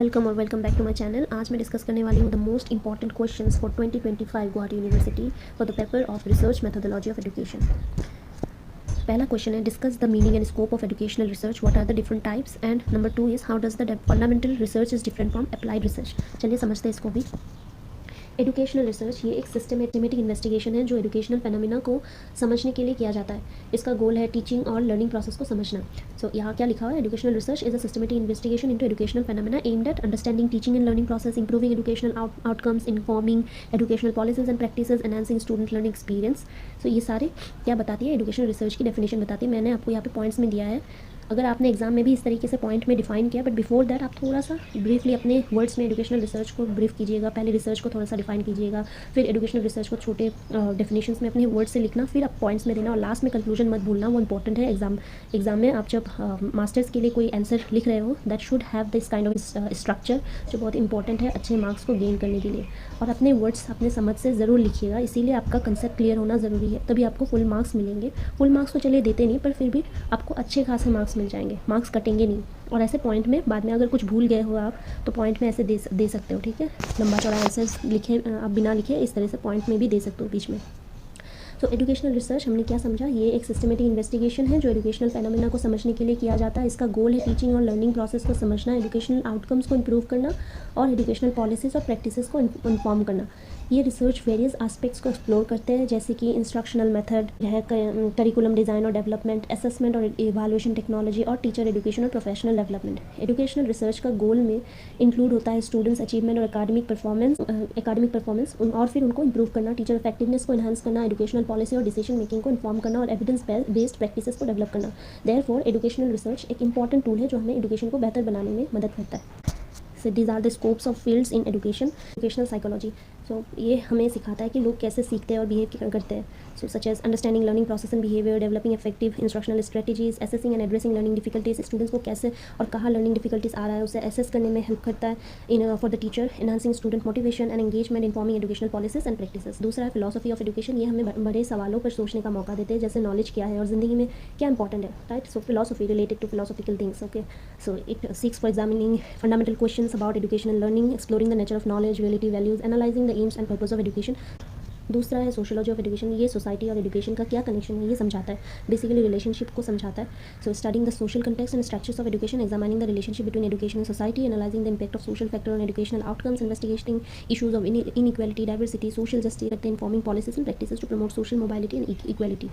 Welcome और welcome back to my channel. आज मैं डिस्कस करने वाली हूँ the most important questions for 2025 Guwahati university for the paper of research methodology of education. पहला क्वेश्चन है, discuss the meaning and scope of educational research, what are the different types, and number 2 is how does the fundamental research is different from applied research. चलिए समझते हैं इसको भी। Educational research ये एक systematic investigation है जो एजुकेशनल फेनोमेना को समझने के लिए किया जाता है। इसका गोल है टीचिंग और लर्निंग प्रोसेस को समझना। सो यहाँ क्या लिखा हुआ है, educational research is a systematic investigation into educational phenomena aimed at understanding teaching and learning process, improving educational outcomes, informing educational policies and practices, enhancing student learning experience. So ये सारे क्या बताती है, एजुकेशनल रिसर्च की definition बताती है। मैंने आपको यहाँ पे पॉइंट्स में दिया है, अगर आपने एग्जाम में भी इस तरीके से पॉइंट में डिफाइन किया, बट बिफोर दैट आप थोड़ा सा ब्रीफली अपने वर्ड्स में एजुकेशनल रिसर्च को ब्रीफ कीजिएगा। पहले रिसर्च को थोड़ा सा डिफाइन कीजिएगा, फिर एजुकेशनल रिसर्च को छोटे डेफिनेशंस में अपने वर्ड से लिखना, फिर आप पॉइंट्स में देना, और लास्ट में कंक्लूजन मत भूलना, वो इंपॉर्टेंट है। एग्जाम में आप जब मास्टर्स के लिए कोई आंसर लिख रहे हो, that should have this kind of structure, जो बहुत इंपॉर्टेंट है अच्छे मार्क्स को गेन करने के लिए। और अपने वर्ड्स अपने समझ से ज़रूर लिखिएगा, इसीलिए आपका कंसेप्ट क्लियर होना ज़रूरी है, तभी आपको फुल मार्क्स मिलेंगे। फुल मार्क्स तो चलिए देते नहीं, पर फिर भी आपको अच्छे खासे मार्क्स मिल जाएंगे, मार्क्स कटेंगे नहीं। और ऐसे पॉइंट में बाद में अगर कुछ भूल गए हो आप, तो पॉइंट में ऐसे दे सकते हो, ठीक है। लंबा चौड़ा आंसर्स लिखे आप बिना लिखे इस तरह से पॉइंट में भी दे सकते हो बीच में। तो एजुकेशनल रिसर्च हमने क्या समझा, ये एक सिस्टमेटिक इन्वेस्टिगेशन है जो एजुकेशनल फेनोमेना को समझने के लिए किया जाता है। इसका गोल है टीचिंग और लर्निंग प्रोसेस को समझना, एजुकेशनल आउटकम्स को इम्प्रूव करना और एजुकेशनल पॉलिसीज़ और प्रैक्टिसेस को इन्फॉर्म करना। ये रिसर्च वेरियस एस्पेक्ट्स को एक्सप्लोर करते हैं, जैसे कि इंस्ट्रक्शनल मेथड है, करिकुलम डिज़ाइन और डेवलपमेंट, असेसमेंट और इवैल्यूएशन टेक्नोलॉजी, और टीचर एजुकेशन और प्रोफेशनल डेवलपमेंट। एजुकेशनल रिसर्च का गोल में इंक्लूड होता है स्टूडेंट्स अचीवमेंट और एकेडमिक परफॉर्मेंस और फिर उनको इंप्रूव करना, टीचर इफेक्टिवनेस को एनहांस करना, एजुकेशनल पॉलिसी और डिसीजन मेकिंग को इन्फॉर्म करना, और एविडेंस बेस्ड प्रैक्टिसेस को डेवलप करना। देयरफॉर एजुकेशनल रिसर्च एक इंपॉर्टेंट टूल है जो हमें एजुकेशन को बेहतर बनाने में मदद करता है। So these are the scopes of fields in education. Educational psychology. So ये हमें सिखाता है कि लोग कैसे सीखते हैं और बिहेव करते हैं। So such as understanding learning process and behavior, developing effective instructional strategies, assessing and addressing learning difficulties. Students को कैसे और कहाँ learning difficulties आ रहा है उसे assess करने में help करता है for the teacher, enhancing student motivation and engagement, informing educational policies and practices. दूसरा है philosophy of education. ये हमें बड़े सवालों पर सोचने का मौका देते हैं, जैसे knowledge क्या है और ज़िंदगी में क्या important है, right? So philosophy related to philosophical things. Okay. So it seeks for examining fundamental questions about education and learning, exploring the nature of knowledge, reality, values, analyzing the aims and purpose of education. दूसरा है sociology of education. ये society और education का क्या connection है ये समझाता है, बेसिकली रिलेशनशिप को समझाता है। So studying the social context and structures of education, examining the relationship between education and society, analysing the impact of social factor on educational outcomes, investigating issues of inequality, diversity, social justice, informing policies and practices to promote social mobility and equality.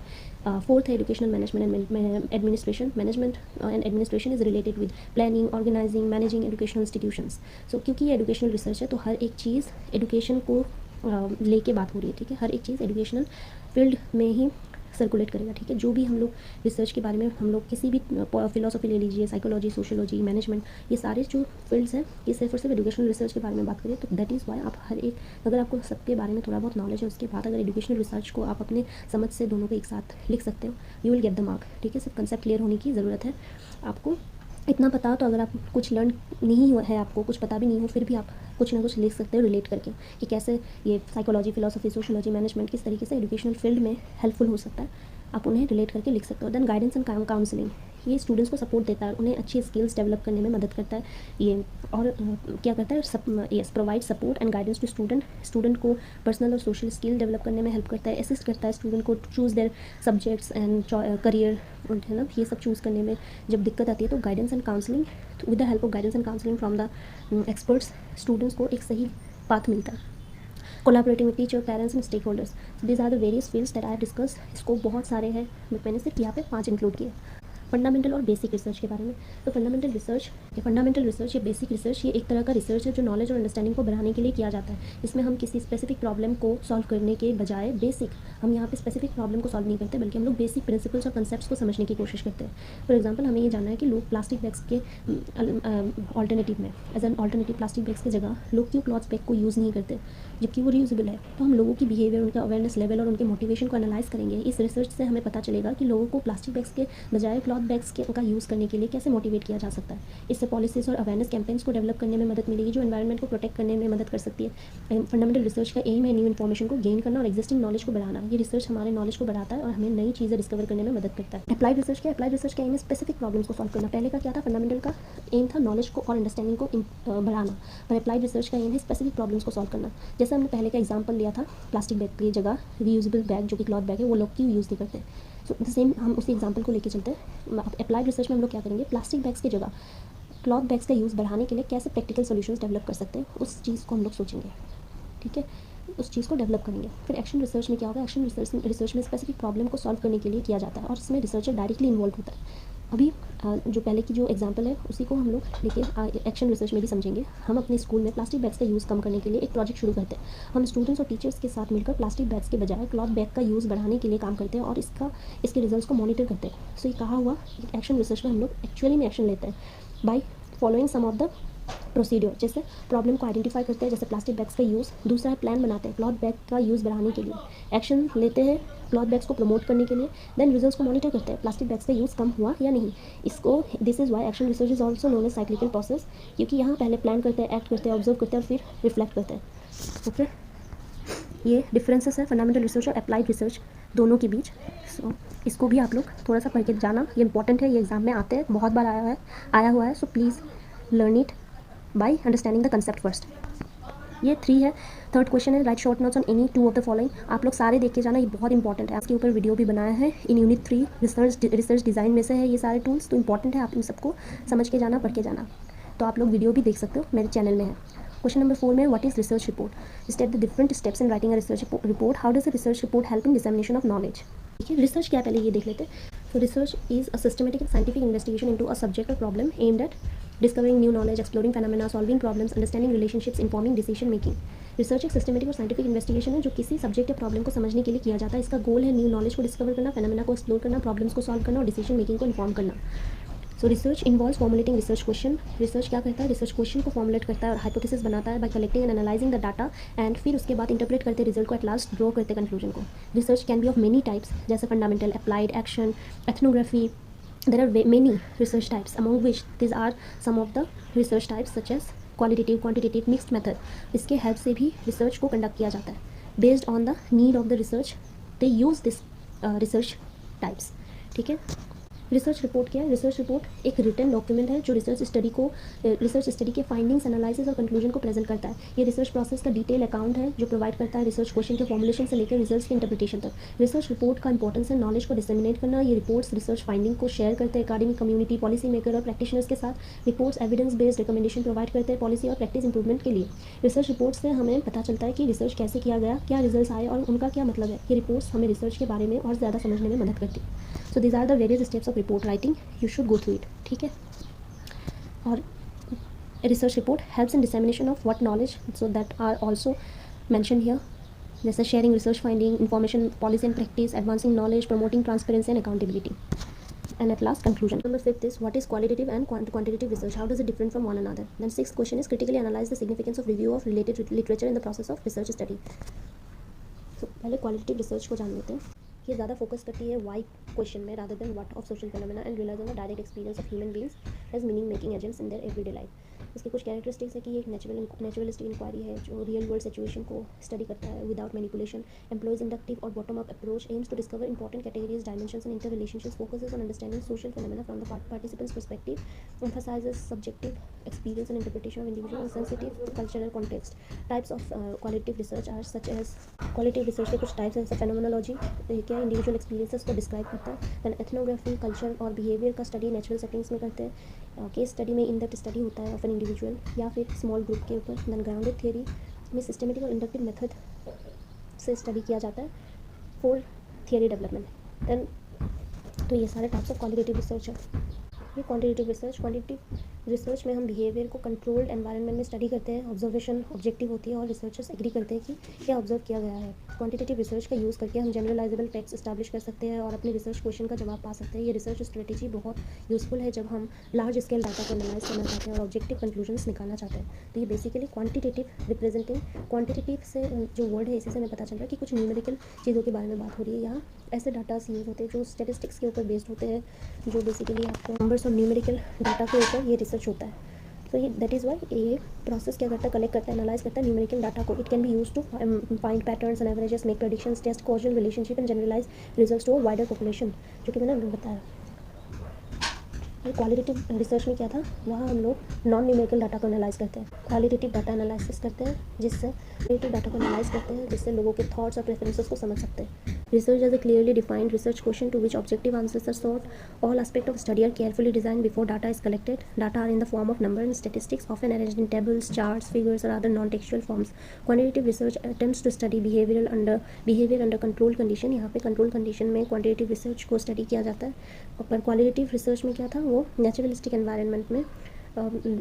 Fourth है educational management and administration. Management and administration is related with planning, organising, managing educational institutions. So क्योंकि ये educational research है तो हर एक चीज़ education को लेके बात हो रही है, ठीक है। हर एक चीज़ एजुकेशनल फील्ड में ही सर्कुलेट करेगा, ठीक है। जो भी हम लोग रिसर्च के बारे में हम लोग किसी भी फिलोसफी ले लीजिए, साइकोलॉजी, सोशियोलॉजी, मैनेजमेंट, ये सारे जो फील्ड्स हैं ये सिर्फ और सिर्फ एजुकेशनल रिसर्च के बारे में बात करें। तो दैट इज़ वाई आप हर एक, अगर आपको सबके बारे में थोड़ा बहुत नॉलेज है, उसके बाद अगर एजुकेशनल रिसर्च को आप अपने समझ से दोनों को एक साथ लिख सकते हो, you will get the mark, ठीक है। सिर्फ कंसेप्ट क्लियर होने की ज़रूरत है आपको। इतना पता हो तो अगर आप कुछ लर्न नहीं है, आपको कुछ पता भी नहीं हो, फिर भी आप कुछ ना कुछ लिख सकते हो रिलेट करके कि कैसे ये साइकोलॉजी, फिलोसफी, सोशियोलॉजी, मैनेजमेंट किस तरीके से एजुकेशनल फील्ड में हेल्पफुल हो सकता है, आप उन्हें रिलेट करके लिख सकते हो। देन गाइडेंस एंड काउंसलिंग, ये स्टूडेंट्स को सपोर्ट देता है, उन्हें अच्छी स्किल्स डेवलप करने में मदद करता है ये। और क्या करता है, yes, provide support and guidance to student को पर्सनल और सोशल स्किल डेवलप करने में हेल्प करता है, असिस्ट करता है स्टूडेंट को choose their subjects and career, है ना। ये सब चूज़ करने में जब दिक्कत आती है तो guidance and counselling, with the help of guidance and counselling from the experts, students को एक सही पाथ मिलता है। Collaborating with teacher, parents and stakeholders, these are the various fields that I have discuss. इसको बहुत सारे हैं, मैंने सिर्फ यहाँ पे 5 इंक्लूड किए। फंडामेंटल और बेसिक रिसर्च के बारे में, तो फंडामेंटल रिसर्च या बेसिक रिसर्च ये एक तरह का रिसर्च है जो नॉलेज और अंडरस्टैंडिंग को बढ़ाने के लिए किया जाता है। इसमें हम किसी स्पेसिफिक प्रॉब्लम को सॉल्व करने के बजाय हम यहाँ पे स्पेसिफिक प्रॉब्लम को सॉल्व नहीं करते, बल्कि हम लोग बेसिक प्रिंसिपल्स और कंसेप्ट्स को समझने की कोशिश करते हैं। फॉर एग्जाम्पल, हमें ये जानना है कि लोग प्लास्टिक बैग्स के ऑल्टरनेटिव में, as an alternative plastic bags की जगह लोग क्यों क्लॉथ बैग को यूज़ नहीं करते, जबकि वो रीयूजेबल है। तो हम लोगों की बिहेवियर, उनका अवेयरनेस लेवल और उनके मोटिवेशन को एनालाइज करेंगे। इस रिसर्च से हमें पता चलेगा कि लोगों को प्लास्टिक बैग्स के बजाय क्लॉथ बैग्स का यूज़ करने के लिए कैसे मोटिवेट किया जा सकता है। इससे पॉलिसीज़ और अवेयरनेस कैंपेन्स को डेवलप करने में मदद मिलेगी, जो एनवायरनमेंट को प्रोटेक्ट करने में मदद कर सकती है। फंडामेंटल रिसर्च का एम है न्यू इन्फॉर्मेशन को गेन करना और एग्जिस्टिंग नॉलेज को बढ़ाना। ये रिसर्च हमारे नॉलेज को बढ़ाता है और हमें नई चीज़ें डिस्कवर करने में मदद करता है। अप्लाइड रिसर्च का एम है स्पेसिफिक प्रॉब्लम्स को सॉल्व करना। पहले का क्या था, फंडामेंटल का एम था नॉलेज को और अंडरस्टैंडिंग को बढ़ाना, पर अप्लाइड रिसर्च का एम है स्पेसिफिक प्रॉब्लम्स को सॉल्व करना। जैसे हमने पहले का एग्जाम्पल लिया था, प्लास्टिक बैग की जगह रीयूजेबल बैग जो कि क्लॉथ बैग है वो लोग क्यों यूज़ नहीं करते। सो द सेम हम उसी एग्जाम्पल को लेके चलते हैं। अप्लाइड रिसर्च में हम लोग क्या करेंगे, प्लास्टिक बैग्स की जगह क्लॉथ बैग्स का यूज़ बढ़ाने के लिए कैसे प्रैक्टिकल सॉल्यूशंस डेवलप कर सकते हैं, उस चीज़ को हम लोग सोचेंगे। ठीक है, उस चीज़ को डेवलप करेंगे। फिर एक्शन रिसर्च में क्या होगा, एक्शन रिसर्च में स्पेसिफिक प्रॉब्लम को सॉल्व करने के लिए किया जाता है और इसमें रिसर्चर डायरेक्टली इन्वॉल्व होता है। अभी जो पहले की जो एग्जांपल है उसी को हम लोग लेके एक्शन रिसर्च में भी समझेंगे। हम अपने स्कूल में प्लास्टिक बैग्स का यूज़ कम करने के लिए एक प्रोजेक्ट शुरू करते हैं। हम स्टूडेंट्स और टीचर्स के साथ मिलकर प्लास्टिक बैग्स के बजाय क्लॉथ बैग का यूज़ बढ़ाने के लिए काम करते हैं और इसके रिजल्ट्स को मॉनिटर करते हैं। सो ये कहा हुआ एक्शन रिसर्च में हम लोग एक्चुअली में एक्शन लेते हैं by following some of the procedure. जैसे प्रॉब्लम को आइडेंटिफाई करते हैं, जैसे प्लास्टिक बैग्स का यूज़। दूसरा है प्लान बनाते हैं क्लॉथ बैग का यूज़ बढ़ाने के लिए। एक्शन लेते हैं क्लॉथ बैग्स को प्रमोट करने के लिए। देन रिजल्ट्स को मॉनिटर करते हैं प्लास्टिक बैग्स का यूज़ कम हुआ या नहीं। इसको this is why action research is also known as cyclical process, क्योंकि यहाँ पहले प्लान करते हैं, एक्ट करते हैं, ऑब्जर्व करते हैं और फिर रिफ्लेक्ट करते हैं। ओके, ये डिफरेंसेस है फंडामेंटल रिसर्च और अप्लाइड रिसर्च दोनों के बीच। सो इसको भी आप लोग थोड़ा सा पढ़ के जाना, ये इंपॉर्टेंट है, ये एग्जाम में आते हैं, बहुत बार आया हुआ है। So please learn it by understanding the concept first. ये 3 है। थर्ड क्वेश्चन है right short notes on any 2 of the following. आप लोग सारे देख के जाना, ये बहुत इंपॉर्टेंट है। इसके ऊपर वीडियो भी बनाया है इन यूनिट 3 रिसर्च डिज़ाइन में से है ये सारे टूल्स, तो इंपॉर्टेंट है, आप इन सबको समझ के जाना, पढ़ के जाना। तो आप लोग वीडियो भी देख सकते हो, मेरे चैनल में है। क्वेश्चन नंबर 4 में what is research report, step the different steps in writing a research report, how does a research report help in dissemination of knowledge. ठीक है, रिसर्च क्या है पहले ये देख लेते हैं। So research is a systematic and scientific investigation into a subject or problem aimed at discovering new knowledge, exploring phenomena, solving problems, understanding relationships, informing decision making. Research एक सिस्टमेटिक और साइंटिफिक इन्वेस्टिगेशन है जो किसी subject या problem को समझने के लिए किया जाता है। इसका गोल है न्यू नॉलेज को डिस्कवर करना, फेनोमेना को एक्सप्लोर करना, प्रॉब्लम्स को सॉल्व करना और डिसीजन मेकिंग को इन्फॉर्म करना। सो research involves formulating research question. Research क्या करता है, रिसर्च क्वेश्चन को फॉर्मुलेट करता है और हाइपोथेसिस बनाता है by collecting and analysing the data, and फिर उसके बाद इंटरप्रेट करते रिजल्ट को, एट लास्ट ड्रॉ करते कंक्लूजन को। Research can be of many types, जैसे fundamental, applied, action, ethnography. There are many research types, among which these are some of the research types such as qualitative, quantitative, mixed method. इसके help से भी research को conduct किया जाता है। Based on the need of the research they use this research types. ठीक है, research report क्या है, रिसर्च रिपोर्ट एक रिटन डॉक्यूमेंट है जो रिसर्च स्टडी के फाइंडिंग्स, एनालिसिस और कंक्लूजन को प्रेजेंट करता है। ये रिसर्च प्रोसेस का डिटेल अकाउंट है जो प्रोवाइड करता है रिसर्च क्वेश्चन के फॉर्मुलेशन से लेकर रिजल्ट्स के इंटरप्रिटेशन तक। रिसर्च रिपोर्ट का इंपॉर्टेंस है नॉलेज को डिसेमिनेट करना। ये रिपोर्ट्स रिसर्च फाइंडिंग को शेयर करते हैं एकेडमिक कम्युनिटी, पॉलिसी मेकर और प्रैक्टिशनर्स के साथ। Reports evidence based recommendation provide करते हैं पॉलिसी और प्रैक्टिस इंप्रूवमेंट के लिए। रिसर्च रिपोर्ट से हमें पता चलता है कि रिसर्च कैसे किया गया, क्या रिजल्ट्स आए और उनका क्या मतलब है। ये रिपोर्ट्स हमें रिसर्च के बारे में और ज़्यादा समझने में मदद करती है। So these are the various steps of report writing, you should go through it. ठीक है, और research report helps in dissemination of what knowledge, so that are also mention here, जैसे sharing research finding, information, policy and practice, advancing knowledge, promoting transparency and accountability. And at last, conclusion. Number 5 is what is qualitative and quantitative research? How does it differ from one another? Then 6th question is critically analyze the significance of review of related literature in the process of research study. So पहले qualitative research को जान लेते हैं। ये ज़्यादा focus करती है Y question में rather than what of social phenomena and relies on the direct experience of human beings as meaning making agents in their everyday life. इसके कुछ कैरेक्टरिस्टिक्स है कि ये एक नेचुरलिस्टिक इंक्वायरी है जो रियल वर्ल्ड सिचुएशन को स्टडी करता है विदाउट मैनिपुलेशन, एम्प्लॉयज इंडक्टिव और bottom up approach, aims to discover important categories, dimensions and inter relationships, focuses on understanding social phenomena from the participants perspective, emphasizes subjective experience and interpretation of individual and sensitive to cultural context. Types of qualitative research are such as qualitative research के कुछ types हैं जैसे phenomenology, क्या individual experiences को describe करता है, then ethnography, culture और behaviour का स्टडी नेचुरल सेटिंग्स में करते हैं, केस स्टडी में इन डेप्थ स्टडी होता है ऑफ एन इंडिविजुअल या फिर स्मॉल ग्रुप के ऊपर, दैन ग्राउंडेड थियरी में सिस्टमेटिक और इंडक्टिव मेथड से स्टडी किया जाता है फॉर थियरी डेवलपमेंट। दैन तो ये सारे टाइप्स ऑफ क्वालिटेटिव रिसर्च है। ये क्वांटिटेटिव रिसर्च में हम बिहेवियर को कंट्रोल्ड एनवायरनमेंट में स्टडी करते हैं, ऑब्जर्वेशन ऑब्जेक्टिव होती है और रिसर्चर्स एग्री करते हैं कि क्या ऑब्जर्व किया गया है। क्वांटिटेटिव रिसर्च का यूज़ करके हम जनरलाइजेबल फैक्ट्स एस्टैब्लिश कर सकते हैं और अपने रिसर्च क्वेश्चन का जवाब पा सकते हैं। ये रिसर्च स्ट्रेटेजी बहुत यूज़फुल है जब हम लार्ज स्केल डाटा को एनालाइज करना चाहते हैं और ऑब्जेक्टिव कंक्लूजन्स निकालना चाहते हैं। तो ये बेसिकली क्वांटिटेटिव रिप्रेजेंटिंग, क्वांटिटेटिव से जो वर्ड है इसी से हमें पता चल रहा है कि कुछ न्यूमेरिकल चीज़ों के बारे में बात हो रही है यहाँ ऐसे डाटास यूज़ होते हैं जो स्टेटिस्टिक्स के ऊपर बेस्ड होते हैं, जो बेसिकली आपको नंबर्स और न्यूमेरिकल डाटा के ऊपर ये रिसर्च होता है। तो ये दैट इज़ वाई ये प्रोसेस क्या करता है, कलेक्ट करता है, एनालाइज करता है न्यूमेरिकल डाटा को। It can be use to find patterns and averages, make predictions, test causal relationship and generalise results to wider population, जो कि मैंने अभी बताया। ये क्वालिटेटिव रिसर्च में क्या था, वहाँ हम लोग नॉन न्यूमेरिकल डाटा को एनालाइज करते हैं, क्वालिटेटिव डाटा एनालिसिस करते हैं, जिससे क्वालिटेटिव डाटा को एनालाइज करते हैं, जिससे लोगों के थॉट्स और प्रेफरेंसेस को समझ सकते हैं। Research as a clearly defined research question to which objective answers are sought. All aspects of study are carefully designed before data is collected. Data are in the form of number and statistics, often arranged in tables, charts, figures, or other non-textual forms. Quantitative research attempts to study behavior under controlled condition. यहाँ पे controlled condition में quantitative research को study किया जाता है। पर qualitative research में क्या था, वो naturalistic environment में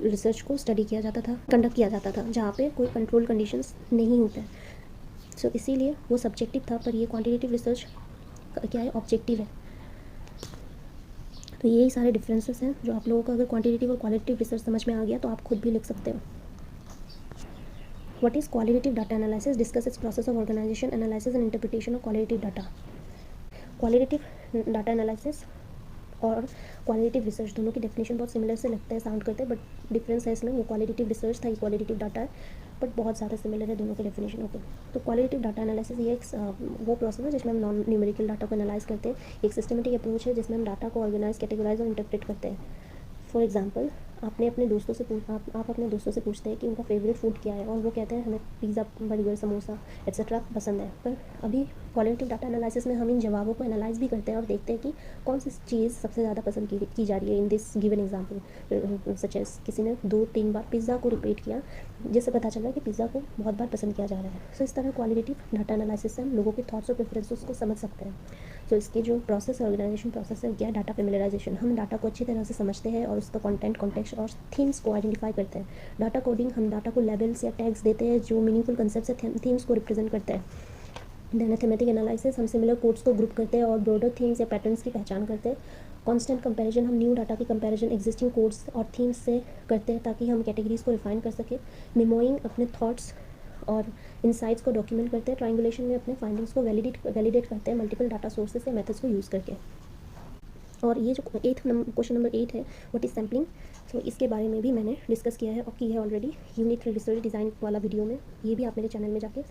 रिसर्च को स्टडी किया जाता था, कंडक्ट किया जाता था, जहाँ पे कोई कंट्रोल कंडीशंस नहीं होते हैं। सो इसीलिए वो सब्जेक्टिव था, पर ये क्वांटिटेटिव रिसर्च क्या है, ऑब्जेक्टिव है। तो यही सारे डिफरेंसेस हैं जो आप लोगों को अगर क्वांटिटेटिव और क्वालिटेटिव रिसर्च समझ में आ गया तो आप खुद भी लिख सकते हो। What is qualitative data analysis? Discuss its process of organisation, analysis and interpretation of qualitative data. Qualitative data analysis और क्वालिटेटिव रिसर्च दोनों की डेफिनेशन बहुत सिमिलर से लगता है, साउंड करते हैं, बट डिफरेंस है इसमें। वो क्वालिटेटिव रिसर्च था, ये क्वालिटेटिव डाटा है, बट बहुत ज़्यादा सिमिलर है दोनों के डेफिनेशन ओके। तो क्वालिटेटिव डाटा एनालिसिस ये एक वो प्रोसेस है जिसमें हम नॉन न्यूमेरिकल डाटा को एनालाइज करते हैं। एक सिस्टमेटिक अप्रोच है जिसमें हम डाटा को ऑर्गेनाइज, कैटेगराइज और इंटरप्रेट करते हैं। फॉर एग्जाम्पल, आपने अपने दोस्तों से आप अपने दोस्तों से पूछते हैं कि उनका फेवरेट फूड क्या है, और वो कहते हैं हमें पिज़्ज़ा, बर्गर, समोसा एक्सेट्रा पसंद है। पर अभी क्वालिटेटिव डाटा एनालिसिस में हम इन जवाबों को एनालाइज भी करते हैं और देखते हैं कि कौन सी चीज़ सबसे ज़्यादा पसंद की जा रही है। In this given example such as किसी ने 2-3 बार पिज़्ज़ा को रिपीट किया, जिससे पता चला कि पिज़्ज़ा को बहुत बार पसंद किया जा रहा है। सो इस तरह क्वालिटेटिव डाटा एनालिसिस से हम लोगों के थॉट्स और प्रेफरेंसेस को समझ सकते हैं। तो इसकी जो प्रोसेस है, ऑर्गेनाइजेशन प्रोसेस है, क्या डाटा फेमिलराइजेशन। हम डाटा को अच्छी तरह से समझते हैं और उसका कंटेंट, कॉन्टेक्स्ट और थीम्स को आइडेंटिफाई करते हैं। डाटा कोडिंग, हम डाटा को लेबल्स या टैग्स देते हैं जो मीनिंगफुल कंसेप्ट से थीम्स को रिप्रेजेंट करते हैं। देन थेमेटिक एनालिसिस, हम सिमिलर कोड्स को ग्रुप करते हैं और ब्रॉडर थीम्स या पैटर्न्स की पहचान करते हैं। कांस्टेंट कंपैरिजन, हम न्यू डाटा की कंपैरिजन एग्जिस्टिंग कोड्स और थीम्स से करते हैं ताकि हम कैटेगरीज को रिफाइन कर सकें। मेमोइंग, अपने थॉट्स और इंसाइट्स को डॉक्यूमेंट करते हैं। ट्रायंगुलेशन में अपने फाइंडिंग्स को वैलिडेट करते हैं मल्टीपल डाटा सोर्सेस या मेथड्स को यूज़ करके। और ये जो क्वेश्चन नंबर 8 है, व्हाट इज़ सैम्पलिंग, तो इसके बारे में भी मैंने डिस्कस किया है और की है ऑलरेडी यूनिट रिसर्च डिज़ाइन वाला वीडियो में। ये भी आप मेरे चैनल में जाके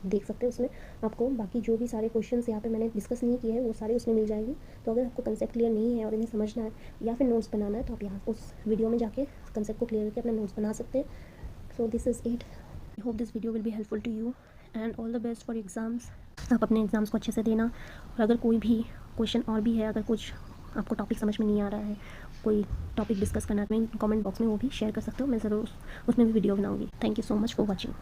देख सकते हैं। उसमें आपको बाकी जो भी सारे क्वेश्चंस यहाँ पे मैंने डिस्कस नहीं किए हैं वो सारे उसमें मिल जाएंगी। तो अगर आपको कंसेप्ट क्लियर नहीं है और इन्हें समझना है या फिर नोट्स बनाना है तो आप यहाँ उस वीडियो में जाके कंसेप्ट को क्लियर करके अपना नोट्स बना सकते हैं। So this is it. I hope this video will be helpful to you and all the best for exams. आप अपने एग्ज़ाम्स को अच्छे से देना। और अगर कोई भी क्वेश्चन और भी है, अगर कुछ आपको टॉपिक समझ में नहीं आ रहा है, कोई टॉपिक डिस्कस करना है, मैं कमेंट बॉक्स में वो भी शेयर कर सकते हो। मैं ज़रूर उसमें भी वीडियो बनाऊंगी। Thank you so much for watching.